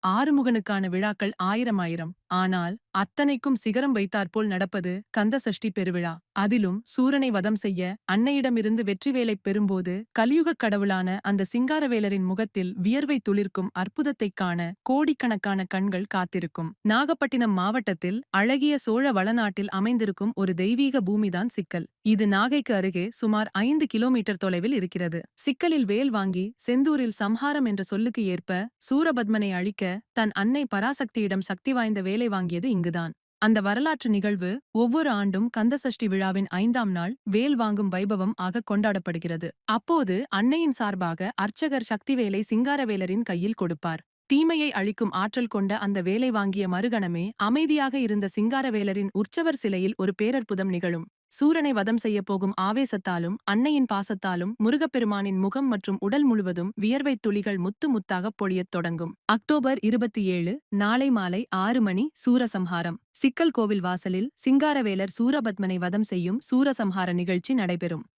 ஆறுமுகனுக்கான விழாக்கள் ஆயிரம். ஆனால் அத்தனைக்கும் சிகரம் வைத்தாற்போல் நடப்பது கந்தசஷ்டி பெருவிழா. அதிலும் சூரனை வதம் செய்ய அன்னையிடமிருந்து வெற்றிவேலைப் பெறும்போது கலியுகக் கடவுளான அந்த சிங்காரவேலரின் முகத்தில் வியர்வை துளிர்க்கும் அற்புதத்தைக் காண கோடிக்கணக்கான கண்கள் காத்திருக்கும். நாகப்பட்டினம் மாவட்டத்தில் அழகிய சோழ வளநாட்டில் அமைந்திருக்கும் ஒரு தெய்வீக பூமிதான் சிக்கல். இது நாகைக்கு அருகே சுமார் 5 கிலோமீட்டர் தொலைவில் இருக்கிறது. சிக்கலில் வேல் வாங்கி செந்தூரில் சம்ஹாரம் என்ற சொல்லுக்கு ஏற்ப சூரபத்மனை அழிக்க தன் அன்னை பராசக்தியிடம் சக்தி வாய்ந்த வேலை வாங்கியது இங்குதான். அந்த வரலாற்று நிகழ்வு ஒவ்வொரு ஆண்டும் கந்தசஷ்டி விழாவின் 5ஆம் நாள் வேல் வாங்கும் வைபவம் ஆக கொண்டாடப்படுகிறது. அப்போது அன்னையின் சார்பாக அர்ச்சகர் சக்திவேலை சிங்காரவேலரின் கையில் கொடுப்பார். தீமையை அழிக்கும் ஆற்றல் கொண்ட அந்த வேலை வாங்கிய மறுகணமே அமைதியாக இருந்த சிங்காரவேலரின் உற்சவர் சிலையில் ஒரு பேரற்புதம் நிகழும். சூரனை வதம் செய்ய போகும் ஆவேசத்தாலும் அன்னையின் பாசத்தாலும் முருகப்பெருமானின் முகம் மற்றும் உடல் முழுவதும் வியர்வைத் துளிகள் முத்து முத்தாகப் பொழியத் தொடங்கும். அக்டோபர் 27 நாளை மாலை 6 மணி சூரசம்ஹாரம். சிக்கல் கோவில் வாசலில் சிங்காரவேலர் சூரபத்மனை வதம் செய்யும் சூரசம்ஹார நிகழ்ச்சி நடைபெறும்.